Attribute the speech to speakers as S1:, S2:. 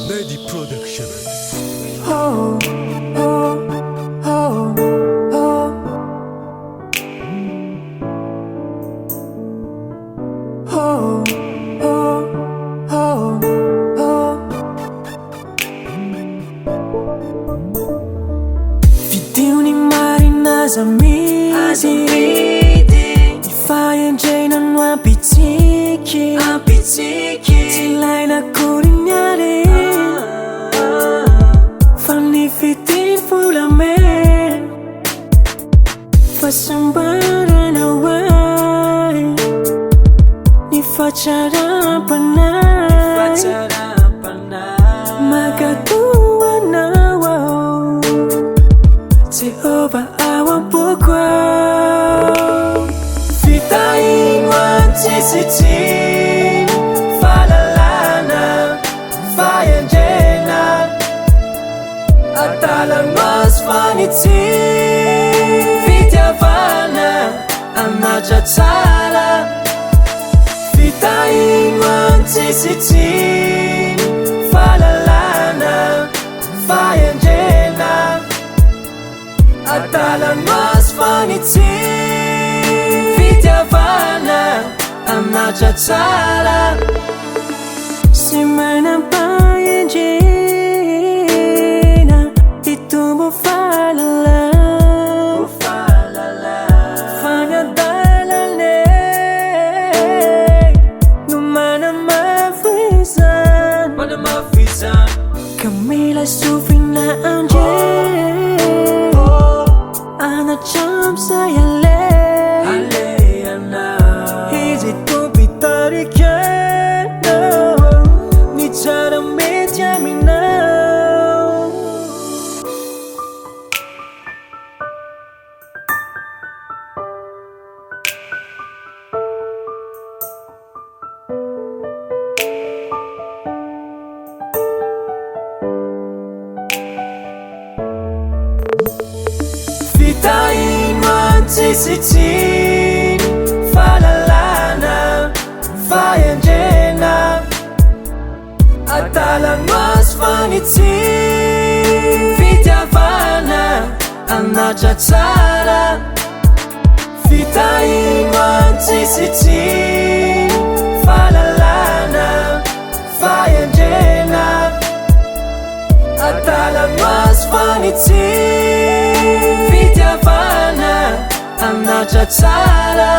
S1: NaY-Dee production.
S2: Oh, oh, oh, oh. Oh, oh, oh, oh. Video ni Marina Zamidi fahendrena no ampitsika tsy ilaina akory niary fa ny fiteny volamena fahasambarana hoay ny fahatsaram-panahy mankatoanao ao Jehovah ao am-poko ao fitahino antsisitsiny fahalalana fahendrena atalanoazy fanitsiny fitiavana anatra tsara fitahino antsisitsiny fahalalana fahendrena atalanoazy fanitsiny fitiavana anatra tsara sy manam-pahendrena hitombo fahalalana fanadalane no manamafizany ka mila sofina andre anatramsay aleana izy tompitarikena ny tsara mety aminao fitahino antsisitsiny fahalalana fahendrena atalanoazy fanitsiny fitiavana anatra tsara fitahino antsisitsiny fahalalana fahendrena atalanoazy fanitsiny fitiavana anatra tsara